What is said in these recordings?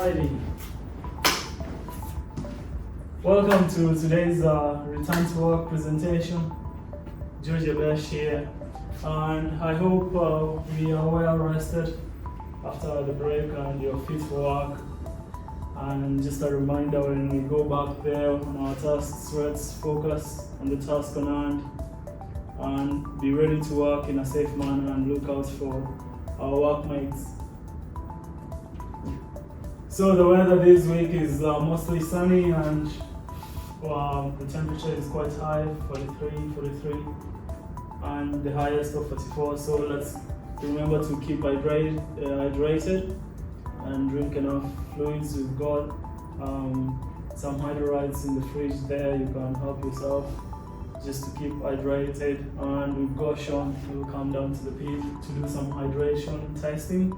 Alrighty. Welcome to today's return to work presentation. Georgia Bash here, and I hope we are well rested after the break and you're fit for work. And just a reminder, when we go back there on our tasks, let's focus on the task on hand and be ready to work in a safe manner and look out for our workmates. So the weather this week is mostly sunny, and the temperature is quite high, 43, and the highest of 44. So let's remember to keep hydrated and drink enough fluids. We've got some hydrolytes in the fridge there. You can help yourself just to keep hydrated. And we've got Sean who will come down to the pit to do some hydration testing.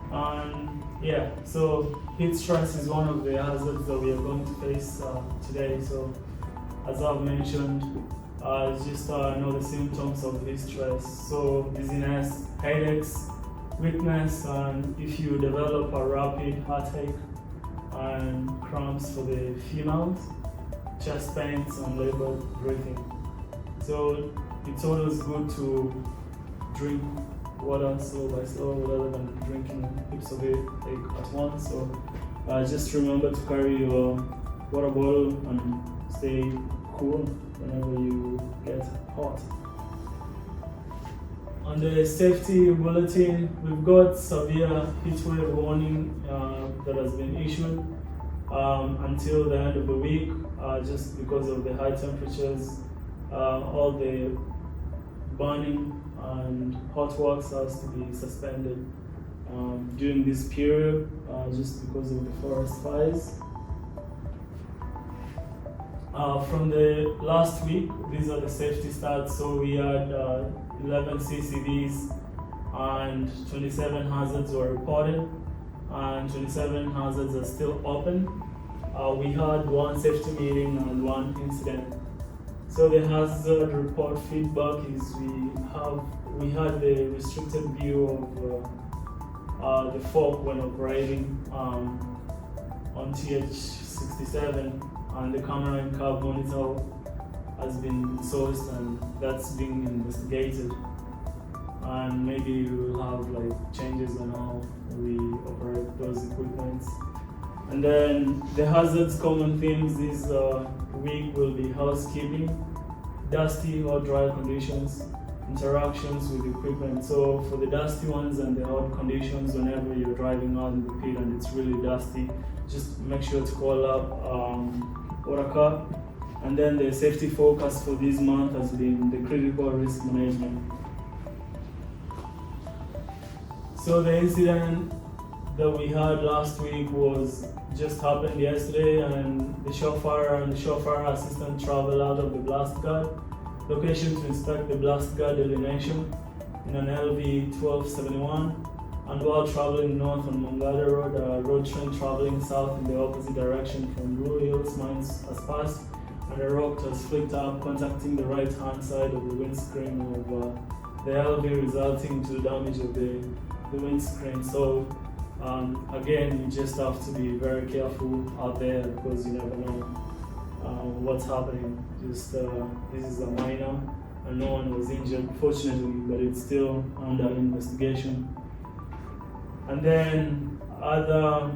And yeah, so heat stress is one of the hazards that we are going to face today. So as I've mentioned, it's just the symptoms of heat stress. So dizziness, headaches, weakness, and if you develop a rapid heartache and cramps for the females, chest pains and labored breathing. So it's always good to drink water slow by slow rather than drinking heaps of it at once. So just remember to carry your water bottle and stay cool whenever you get hot. On the safety bulletin, we've got severe heat wave warning that has been issued until the end of the week, just because of the high temperatures. All the burning and hot works has to be suspended during this period, just because of the forest fires. From the last week, these are the safety stats. So we had 11 CCDs and 27 hazards were reported, and 27 hazards are still open. We had one safety meeting and one incident. So the hazard report feedback is we had the restricted view of the fork when operating on TH67, and the camera and cab monitor has been sourced and that's being investigated. And maybe we'll have changes on how we operate those equipments. And then the hazards common themes this week will be housekeeping, dusty or dry conditions, interactions with equipment. So for the dusty ones and the hot conditions, whenever you're driving out in the pit and it's really dusty, just make sure to call up water cup. And then the safety focus for this month has been the critical risk management. So the incident that we had last week just happened yesterday, and the chauffeur and the chauffeur assistant traveled out of the blast guard location to inspect the blast guard delineation in an LV 1271, and while traveling north on Mongada Road, a road train traveling south in the opposite direction from Blue Hills Mines has passed, and a rock has flicked up, contacting the right hand side of the windscreen of the LV, resulting to the damage of the windscreen. So again, you just have to be very careful out there because you never know what's happening. Just this is a minor and no one was injured, fortunately, but it's still under investigation. And then other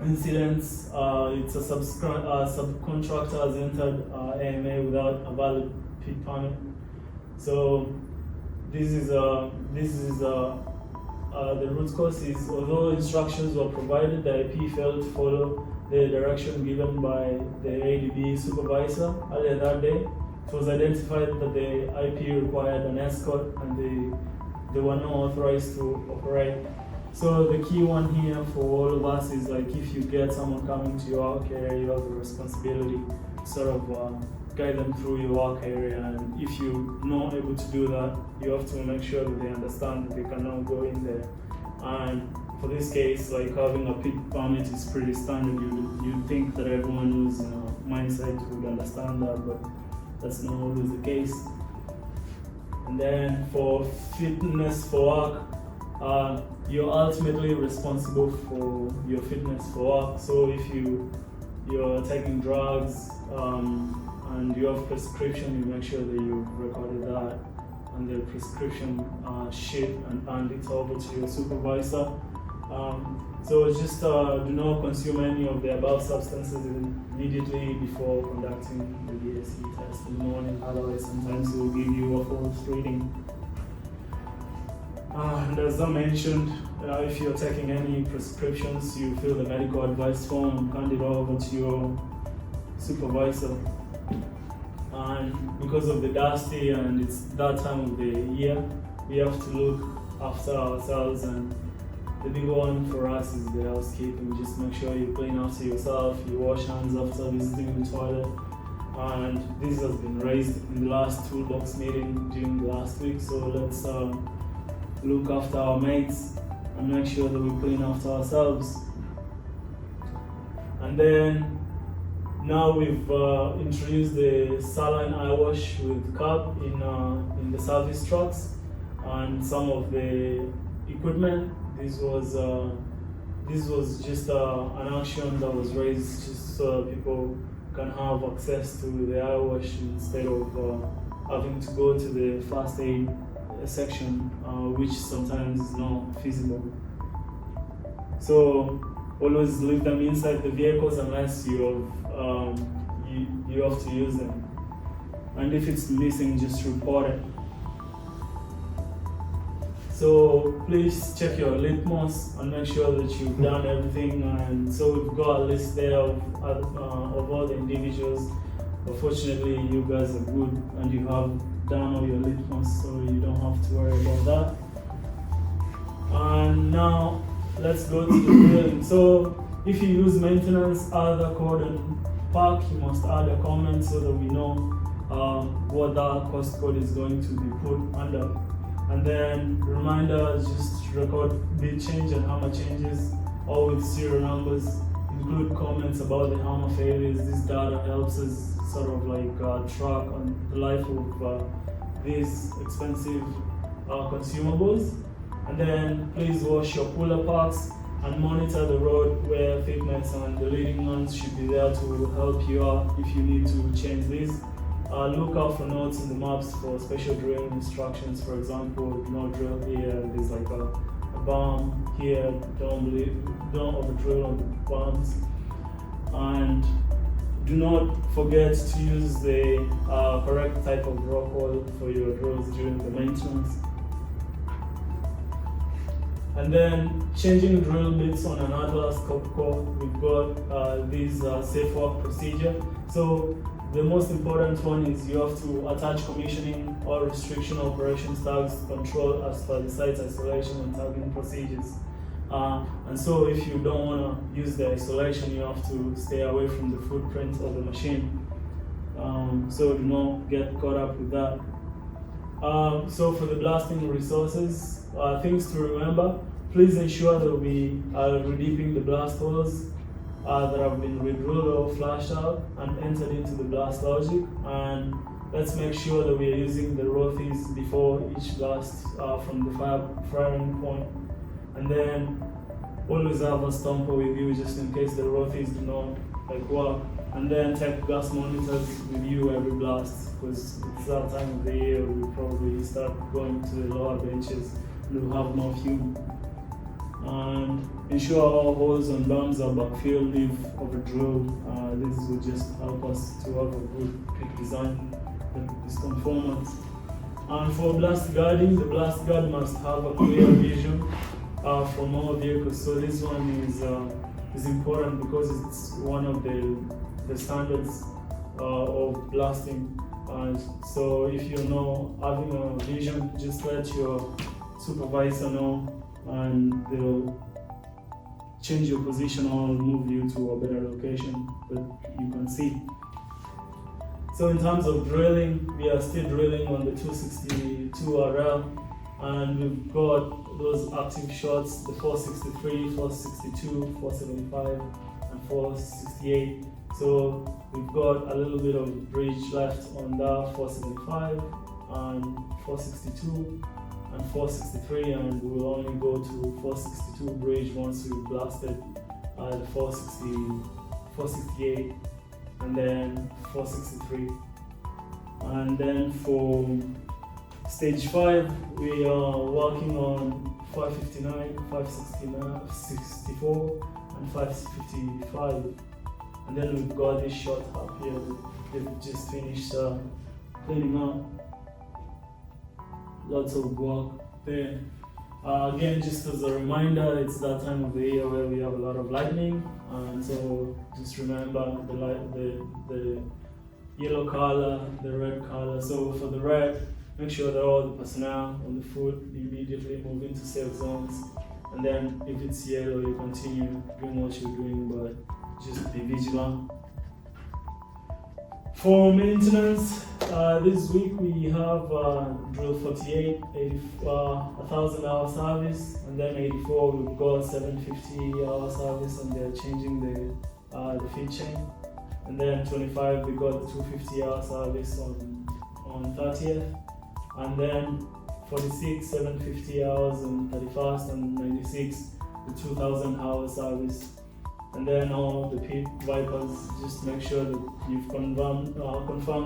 incidents, it's a subcontractor has entered AMA without a valid pit permit. So this is the root cause is, although instructions were provided, the IP failed to follow the direction given by the ADB supervisor earlier that day. It was identified that the IP required an escort and they were not authorized to operate. So the key one here for all of us is if you get someone coming to your work area, you have the responsibility to sort of guide them through your work area, and if you're not able to do that, you have to make sure that they understand that they cannot go in there. And for this case, having a pit permit is pretty standard. You'd think that everyone who's in a mine site would understand that, but that's not always the case. And then for fitness for work, you're ultimately responsible for your fitness for work. So if you're taking drugs and you have prescription, you make sure that you've recorded that on the prescription sheet and hand it over to your supervisor. So just do not consume any of the above substances immediately before conducting the DSE test in the morning, otherwise sometimes it will give you a false reading. And as I mentioned, if you're taking any prescriptions, you fill the medical advice form and hand it over to your supervisor. And because of the dusty and it's that time of the year, we have to look after ourselves, and the big one for us is the housekeeping. Just make sure you clean after yourself, you wash hands after visiting the toilet. And this has been raised in the last toolbox meeting during the last week, so let's look after our mates and make sure that we clean after ourselves. And then now we've introduced the saline eye wash with cup in the service trucks and some of the equipment. This was just an action that was raised just so people can have access to the eye wash instead of having to go to the first aid section, which sometimes is not feasible. So always leave them inside the vehicles unless you have to use them. And if it's missing, just report it. So please check your litmus and make sure that you've done everything. And so we've got a list there of all the individuals. But fortunately, you guys are good and you have done all your litmus, so you don't have to worry about that. And now let's go to the drilling. So if you use maintenance, add a code and pack, you must add a comment so that we know what that cost code is going to be put under. And then reminder, just record bit change and hammer changes, all with serial numbers. Include comments about the hammer failures. This data helps us sort of like track on the life of these expensive consumables. And then please wash your puller parts and monitor the road wear thickness, and the leading ones should be there to help you out if you need to change these. Look out for notes in the maps for special drilling instructions. For example, do not drill here, there's like a bump here, don't overdrill on the bumps. And do not forget to use the correct type of rock oil for your drills during the maintenance. And then changing drill bits on an Atlas core, we've got these safe work procedure. So the most important one is you have to attach commissioning or restriction operations tags to control as per the site's isolation and tagging procedures. And so if you don't want to use the isolation, you have to stay away from the footprint of the machine. So do not get caught up with that. So for the blasting resources, things to remember, please ensure that we are redeeping the blast holes that have been re-drilled or flashed out and entered into the blast logic. And let's make sure that we are using the rothies before each blast from the firing point. And then always have a stomper with you just in case the rothies do not work. And then take gas monitors with you every blast, because it's that time of the year we probably start going to the lower benches and we'll have more fume. And ensure all holes and bumps are backfilled if over-drilled. This will just help us to have a good pit design that is conformant. And for blast guarding, the blast guard must have a clear vision from all vehicles. So this one is important because it's one of the standards of blasting. And so if you're not having a vision, just let your supervisor know and they'll change your position or move you to a better location that you can see. So in terms of drilling, we are still drilling on the 262 RL, and we've got those active shots, the 463, 462, 475 and 468. So we've got a little bit of bridge left on that 475, and 462 and 463, and we'll only go to 462 bridge once we blasted the 468 and then 463. And then for stage 5, we are working on 559, 569, 64 and 555. And then we've got this short hub here that they've just finished cleaning up. Lots of work there. Again, just as a reminder, it's that time of the year where we have a lot of lightning, and so just remember the yellow color, the red color. So for the red, make sure that all the personnel on the foot immediately move into safe zones, and then if it's yellow, you continue doing what you're doing, but just be vigilant. For maintenance, this week we have drill 48, 1,000 hour service, and then 84 we've got 750 hour service, and they're changing the feed chain. And then 25 we got the 250 hour service on 30th, and then 46 750 hours on 31st, and 96 the 2,000 hour service. And then all the pit vipers, just make sure that you've confirmed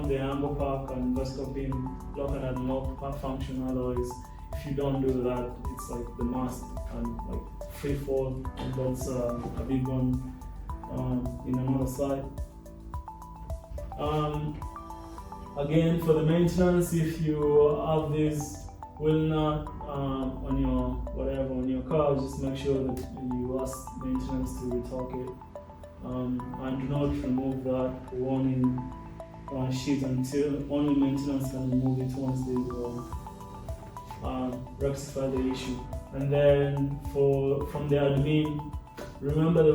the amber pack and vertical pin lock and unlock pack function. Otherwise, if you don't do that, it's like the must and like free fall, and that's a big one in another slide. Again, for the maintenance, if you have this wheel nut on your car, just make sure that you ask maintenance to retorque it, and do not remove that warning sheet until only maintenance can remove it once they've rectified the issue. And then from the admin, remember the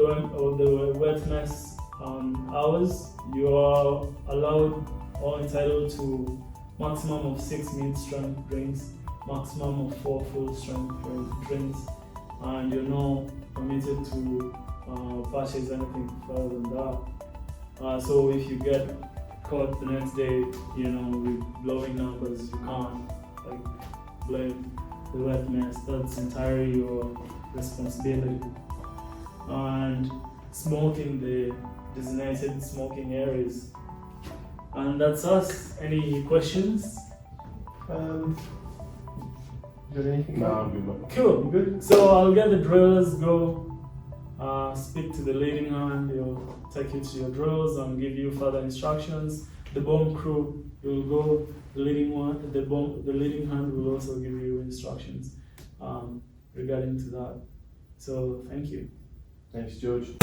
wet mess hours. You are allowed or entitled to maximum of 6 mid-strength drinks, maximum of 4 full-strength drinks, and you're not permitted to purchase anything further than that. So if you get caught the next day, with blowing numbers, you can't blame the wet mess. That's entirely your responsibility. And smoking the designated smoking areas. And that's us. Any questions? Anything? No, I'm good. Cool. Good. So I'll get the drillers go speak to the leading hand. He'll take you to your drills and give you further instructions. The bomb crew will go. The leading hand will also give you instructions regarding to that. So thank you. Thanks, George.